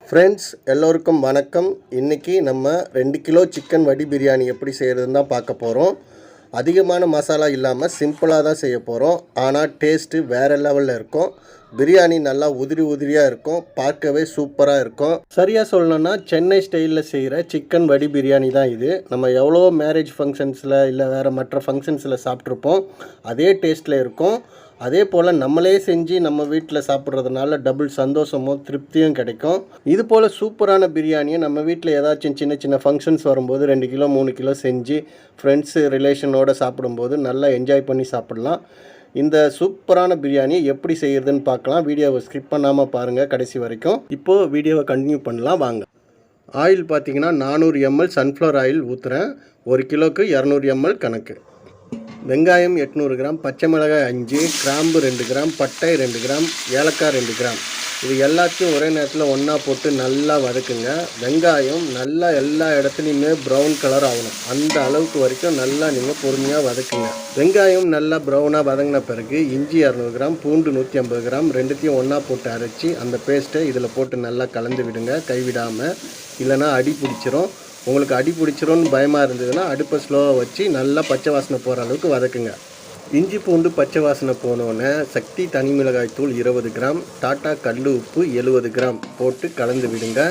Friends எல்லோருக்கும் வணக்கம். இன்றைக்கி நம்ம 2 கிலோ சிக்கன் வடி பிரியாணி எப்படி செய்கிறதுன்னு தான் பார்க்க போகிறோம். அதிகமான மசாலா இல்லாமல் சிம்பிளாக தான் செய்ய போகிறோம். ஆனால் டேஸ்ட்டு வேறு லெவலில் இருக்கும். பிரியாணி நல்லா உதிரியாக இருக்கும். பார்க்கவே சூப்பராக இருக்கும். சரியாக சொல்லணும்னா சென்னை ஸ்டைலில் செய்கிற சிக்கன் வடி பிரியாணி தான் இது. நம்ம எவ்வளோ மேரேஜ் ஃபங்க்ஷன்ஸில் இல்லை வேறு மற்ற ஃபங்க்ஷன்ஸில் சாப்பிட்ருப்போம். அதே டேஸ்ட்டில் இருக்கும். அதே போல் நம்மளே செஞ்சு நம்ம வீட்டில் சாப்பிட்றதுனால டபுள் சந்தோஷமும் திருப்தியும் கிடைக்கும். இது போல் சூப்பரான பிரியாணியை நம்ம வீட்டில் ஏதாச்சும் சின்ன சின்ன ஃபங்க்ஷன்ஸ் வரும்போது 2 கிலோ 3 கிலோ செஞ்சு ஃப்ரெண்ட்ஸு ரிலேஷனோடு சாப்பிடும்போது நல்லா என்ஜாய் பண்ணி சாப்பிட்லாம். இந்த சூப்பரான பிரியாணியை எப்படி செய்கிறதுன்னு பார்க்கலாம். வீடியோவை ஸ்கிப் பண்ணாமல் பாருங்கள் கடைசி வரைக்கும். இப்போது வீடியோவை கண்டினியூ பண்ணலாம் வாங்க. ஆயில் பார்த்திங்கன்னா 400 ml சன்ஃப்ளவர் ஆயில் ஊற்றுறேன். 1 கிலோவுக்கு 200 ml கணக்கு. வெங்காயம் 800 கிராம், பச்சை மிளகாய் 5, கிராம்பு 2 கிராம், பட்டை 2 கிராம், ஏலக்காய் 2 கிராம். இது எல்லாத்தையும் ஒரே நேரத்தில் ஒன்றா போட்டு நல்லா வதக்குங்க. வெங்காயம் நல்லா எல்லா இடத்துலையுமே ப்ரௌன் கலர் ஆகணும். அந்த அளவுக்கு வரைக்கும் நல்லா நீங்கள் பொறுமையாக வதக்குங்க. வெங்காயம் நல்லா ப்ரௌனாக வதங்கின பிறகு இஞ்சி 200 கிராம், பூண்டு 150 கிராம் ரெண்டுத்தையும் ஒன்றா போட்டு அரைச்சி அந்த பேஸ்ட்டை இதில் போட்டு நல்லா கலந்து விடுங்க கைவிடாமல். இல்லைனா அடி பிடிச்சிரும். உங்களுக்கு அடி பிடிச்சிரும்னு பயமாக இருந்ததுன்னா அடுப்பை ஸ்லோவாக வச்சு நல்லா பச்சை வாசனை போகிற அளவுக்கு வதக்குங்க. இஞ்சி பூண்டு பச்சை வாசனை போனோன்னே சக்தி தனி மிளகாய் தூள் 20 கிராம், டாட்டா கல் உப்பு 70 கிராம் போட்டு கலந்து விடுங்க.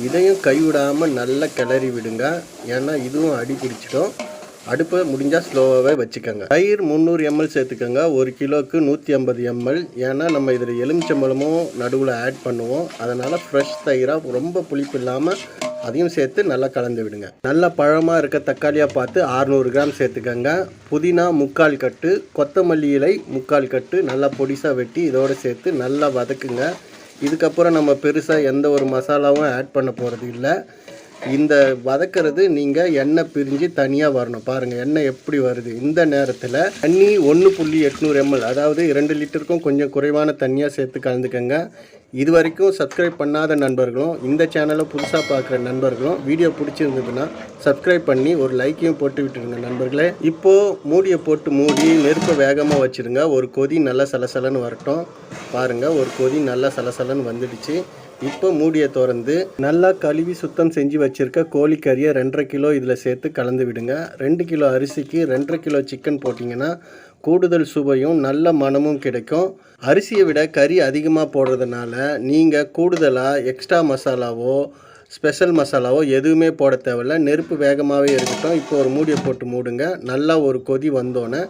இதையும் கைவிடாமல் நல்லா கிளறி விடுங்க. ஏன்னா இதுவும் அடி பிடிச்சிடும். அடுப்பை முடிஞ்சால் ஸ்லோவாகவே வச்சுக்கோங்க. தயிர் 300 ml சேர்த்துக்கோங்க. 1 கிலோவுக்கு 150 ml. ஏன்னா நம்ம இதில் எலுமிச்சம்பழமும் நடுவில் ஆட் பண்ணுவோம். அதனால் ஃப்ரெஷ் தயிராக ரொம்ப புளிப்பு இல்லாமல் அதையும் சேர்த்து நல்லா கலந்து விடுங்க. நல்லா பழமாக இருக்க தக்காளியாக பார்த்து 600 கிராம் சேர்த்துக்கோங்க. புதினா 3/4 கட்டு, கொத்தமல்லி இலை 3/4 கட்டு நல்லா பொடிசாக வெட்டி இதோடு சேர்த்து நல்லா வதக்குங்க. இதுக்கப்புறம் நம்ம பெருசாக எந்த ஒரு மசாலாவும் ஆட் பண்ண போகிறது இல்லை. இந்த வதக்கிறது நீங்கள் எண்ணெய் பிரிஞ்சு தனியாக வரணும். பாருங்கள் எண்ணெய் எப்படி வருது. இந்த நேரத்தில் தண்ணி 1.800 ml, அதாவது 2 லிட்டருக்கும் கொஞ்சம் குறைவான தண்ணியாக சேர்த்து கலந்துக்கங்க. இது வரைக்கும் சப்ஸ்கிரைப் பண்ணாத நண்பர்களும் இந்த சேனலை புதுசாக பார்க்குற நண்பர்களும் வீடியோ பிடிச்சிருந்ததுன்னா சப்ஸ்கிரைப் பண்ணி ஒரு லைக்கையும் போட்டு விட்டுருங்க நண்பர்களே. இப்போது மூடியை போட்டு மூடி நெருப்பை வேகமாக வச்சுருங்க. ஒரு கொதி நல்லா சலசலன்னு வரட்டும். பாருங்கள் ஒரு கொதி நல்லா சலசலன்னு வந்துடுச்சு. இப்போ மூடியை திறந்து நல்லா கழுவி சுத்தம் செஞ்சு வச்சுருக்க கோழிக்கறியை 2.5 கிலோ இதில் சேர்த்து கலந்து விடுங்க. 2 கிலோ அரிசிக்கு 2.5 கிலோ சிக்கன் போட்டிங்கன்னா கூடுதல் சுவையும் நல்ல மணமும் கிடைக்கும். அரிசியை விட கறி அதிகமாக போடுறதுனால நீங்கள் கூடுதலாக எக்ஸ்ட்ரா மசாலாவோ ஸ்பெஷல் மசாலாவோ எதுவுமே போட தேவையில்ல. நெருப்பு வேகமாகவே இருக்கட்டும். இப்போ ஒரு மூடியை போட்டு மூடுங்க. நல்லா ஒரு கொதி வந்தோன்னே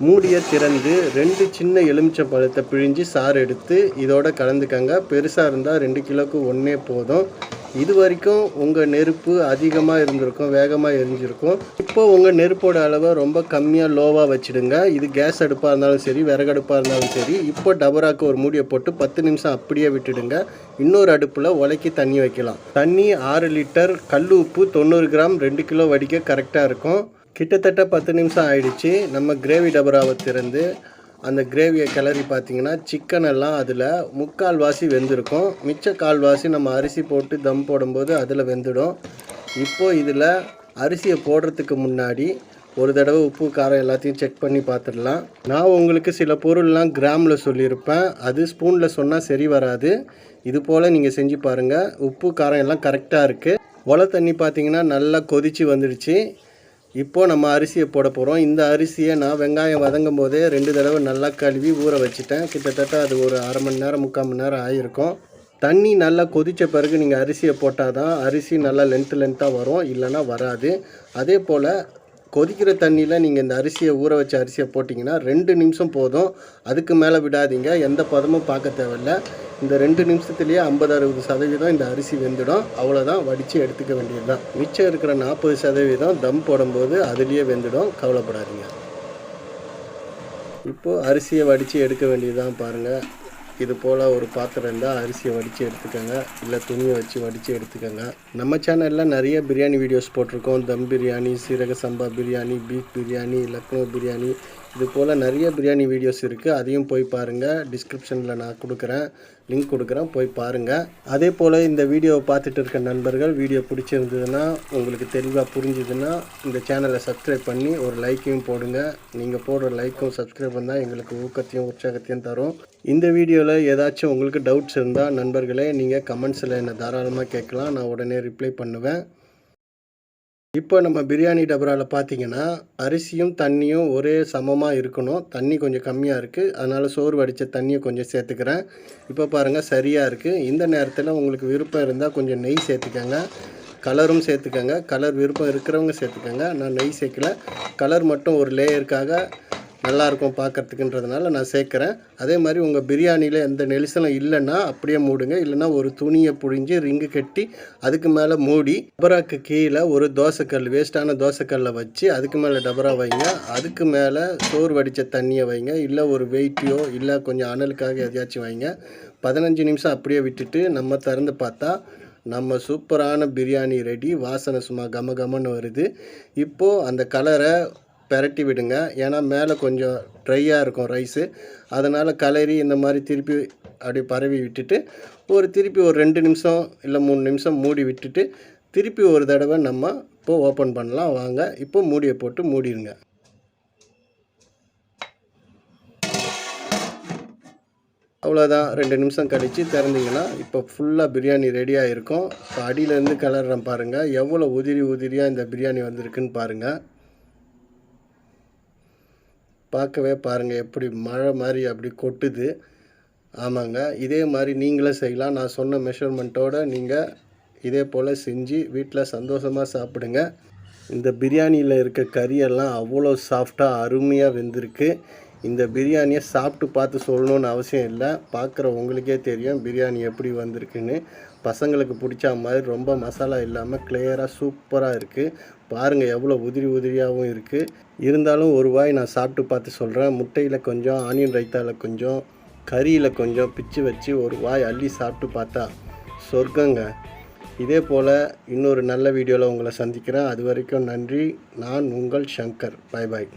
மூடியை திறந்து 2 சின்ன எலுமிச்சை பழத்தை பிழிஞ்சு சாறு எடுத்து இதோட கலந்துக்கங்க. பெருசாக இருந்தால் 2 கிலோவுக்கு ஒன்றே போதும். இது வரைக்கும் உங்கள் நெருப்பு அதிகமாக இருந்திருக்கும், வேகமாக எரிஞ்சிருக்கும். இப்போது உங்கள் நெருப்போட அளவை ரொம்ப கம்மியாக லோவாக வச்சுடுங்க. இது கேஸ் அடுப்பாக இருந்தாலும் சரி, விறகடுப்பாக இருந்தாலும் சரி. இப்போ டபராக்கு ஒரு மூடியை போட்டு 10 நிமிஷம் அப்படியே விட்டுடுங்க. இன்னொரு அடுப்பில் உலக்கி தண்ணி வைக்கலாம். தண்ணி 6 லிட்டர். கல் உப்பு 90 கிராம் 2 கிலோ வடிக்க கரெக்டாக இருக்கும். கிட்டத்தட்ட 10 நிமிஷம் ஆயிடுச்சு. நம்ம கிரேவி டபராவை திறந்து அந்த கிரேவியை கிளறி பார்த்திங்கன்னா சிக்கன் எல்லாம் அதில் 3/4 வாசி வெந்திருக்கும். மிச்ச 1/4 வாசி நம்ம அரிசி போட்டு தம் போடும்போது அதில் வெந்துடும். இப்போது இதில் அரிசியை போடுறதுக்கு முன்னாடி ஒரு தடவை உப்பு காரம் எல்லாத்தையும் செக் பண்ணி பார்த்துடலாம். நான் உங்களுக்கு சில பொருள்லாம் கிராமில் சொல்லியிருப்பேன். அது ஸ்பூனில் சொன்னால் சரி வராது. இது போல் நீங்கள் செஞ்சு பாருங்கள். உப்பு காரம் எல்லாம் கரெக்டாக இருக்குது. ஒலை தண்ணி பார்த்திங்கன்னா நல்லா கொதித்து வந்துடுச்சு. இப்போது நம்ம அரிசியை போட போகிறோம். இந்த அரிசியை நான் வெங்காயம் வதங்கும் போதே 2 தடவை நல்லா கழுவி ஊற வச்சுட்டேன். கிட்டத்தட்ட அது ஒரு அரை மணி நேரம் 3/4 மணி நேரம் ஆகிருக்கும். தண்ணி நல்லா கொதித்த பிறகு நீங்கள் அரிசியை போட்டால் தான் அரிசி நல்லா லென்த்தாக வரும், இல்லைன்னா வராது. அதே போல் கொதிக்கிற தண்ணியில் நீங்கள் இந்த அரிசியை ஊற வச்ச அரிசியை போட்டிங்கன்னா 2 நிமிஷம் போதும். அதுக்கு மேலே விடாதீங்க. எந்த பதமும் பார்க்க தேவையில்லை. இந்த 2 நிமிஷத்துலேயே 50-60% இந்த அரிசி வெந்துடும். அவ்வளோதான், வடித்து எடுத்துக்க வேண்டியது தான். மிச்சம் இருக்கிற 40% தம் போடும்போது அதுலேயே வெந்துடும். கவலைப்படாதீங்க. இப்போது அரிசியை வடித்து எடுக்க வேண்டியது தான். பாருங்கள் இது போல் ஒரு பாத்திரம் இருந்தால் அரிசியை வடித்து எடுத்துக்கோங்க. இல்லை துணியை வச்சு வடித்து எடுத்துக்கோங்க. நம்ம சேனலில் நிறைய பிரியாணி வீடியோஸ் போட்டிருக்கோம். தம் பிரியாணி, சீரக சம்பா பிரியாணி, பீஃப் பிரியாணி, லக்னோ பிரியாணி, இது போல் நிறைய பிரியாணி வீடியோஸ் இருக்குது, அதையும் போய் பாருங்கள். டிஸ்கிரிப்ஷனில் நான் கொடுக்குறேன், லிங்க் கொடுக்குறேன், போய் பாருங்கள். அதே போல் இந்த வீடியோவை பார்த்துட்டு இருக்க நண்பர்கள், வீடியோ பிடிச்சிருந்ததுன்னா, உங்களுக்கு தெளிவாக புரிஞ்சுதுன்னா, இந்த சேனலை சப்ஸ்கிரைப் பண்ணி ஒரு லைக்கையும் போடுங்க. நீங்கள் போடுற லைக்கும் சப்ஸ்கிரைப் தான் எங்களுக்கு ஊக்கத்தையும் உற்சாகத்தையும் தரும். இந்த வீடியோவில் ஏதாச்சும் உங்களுக்கு டவுட்ஸ் இருந்தால் நண்பர்களே, நீங்கள் கமெண்ட்ஸில் என்னை தாராளமாக கேட்கலாம், நான் உடனே ரிப்ளை பண்ணுவேன். இப்போ நம்ம பிரியாணி டபராவில் பார்த்தீங்கன்னா, அரிசியும் தண்ணியும் ஒரே சமமாக இருக்கணும். தண்ணி கொஞ்சம் கம்மியாக இருக்குது, அதனால் சோறு வடித்த தண்ணியை கொஞ்சம் சேர்த்துக்கிறேன். இப்போ பாருங்கள் சரியாக இருக்குது. இந்த நேரத்தில் உங்களுக்கு விருப்பம் இருந்தால் கொஞ்சம் நெய் சேர்த்துக்கங்க, கலரும் சேர்த்துக்கங்க. கலர் விருப்பம் இருக்கிறவங்க சேர்த்துக்கங்க. நான் நெய் சேர்க்கல, கலர் மட்டும் ஒரு லேயருக்காக நல்லாயிருக்கும் பார்க்குறதுக்குன்றதுனால நான் சேர்க்குறேன். அதே மாதிரி உங்கள் பிரியாணியில் எந்த நெரிசலும் இல்லைன்னா அப்படியே மூடுங்க, இல்லைன்னா ஒரு துணியை புழிஞ்சு ரிங்கு கட்டி அதுக்கு மேலே மூடி டபராக்கு கீழே ஒரு தோசைக்கல், வேஸ்ட்டான தோசைக்கல்லை வச்சு அதுக்கு மேலே டபரா வைங்க. அதுக்கு மேலே சோறு வடித்த தண்ணியை வைங்க, இல்லை ஒரு வெயிட்டியோ இல்லை கொஞ்சம் அனலுக்காக எதையாச்சும் வைங்க. 15 நிமிஷம் அப்படியே விட்டுட்டு நம்ம திறந்து பார்த்தா நம்ம சூப்பரான பிரியாணி ரெடி. வாசனை சும்மா கம கமன்னு வருது. இப்போது அந்த கலரை பெரட்டி விடுங்க, ஏன்னா மேலே கொஞ்சம் ட்ரையாக இருக்கும் ரைஸு, அதனால் கலரி இந்த மாதிரி திருப்பி அப்படி பரவி விட்டுட்டு திருப்பி ஒரு 2 நிமிஷம் இல்லை 3 நிமிஷம் மூடி விட்டுட்டு திருப்பி ஒரு தடவை நம்ம இப்போது ஓப்பன் பண்ணலாம். வாங்க, இப்போ மூடியை போட்டு மூடிடுங்க. அவ்வளோதான், 2 நிமிஷம் கழித்து திறந்தீங்கன்னா இப்போ ஃபுல்லாக பிரியாணி ரெடியாக இருக்கும். இப்போ அடியிலேருந்து கலர்றேன் பாருங்கள், எவ்வளோ உதிரி உதிரியாக இந்த பிரியாணி வந்திருக்குன்னு பாருங்கள். பார்க்கவே பாருங்கள் எப்படி மழை மாதிரி அப்படி கொட்டுது. ஆமாங்க, இதே மாதிரி நீங்களும் செய்யலாம். நான் சொன்ன மெஷர்மெண்ட்டோடு நீங்கள் இதே போல் செஞ்சு வீட்டில் சந்தோஷமாக சாப்பிடுங்க. இந்த பிரியாணியில் இருக்க கறியெல்லாம் அவ்வளோ சாஃப்டாக அருமையாக வெந்திருக்கு. இந்த பிரியாணியை சாப்பிட்டு பார்த்து சொல்லணுன்னு அவசியம் இல்லை, பார்க்குற உங்களுக்கே தெரியும் பிரியாணி எப்படி வந்திருக்குன்னு. பசங்களுக்கு பிடிச்ச மாதிரி ரொம்ப மசாலா இல்லாமல் கிளியராக சூப்பராக இருக்குது. பாருங்கள் எவ்வளோ உதிரி உதிரியாகவும் இருக்குது. இருந்தாலும் ஒரு வாய் நான் சாப்பிட்டு பார்த்து சொல்கிறேன். முட்டையில் கொஞ்சம், ஆனியன் ரைத்தாவில் கொஞ்சம், கறியில் கொஞ்சம் பிச்சு வச்சு ஒரு வாய் அள்ளி சாப்பிட்டு பார்த்தா சொர்க்கங்க. இதே போல் இன்னொரு நல்ல வீடியோவில் உங்களை சந்திக்கிறேன். அது வரைக்கும் நன்றி. நான் உங்கள் சங்கர். பாய் பாய்.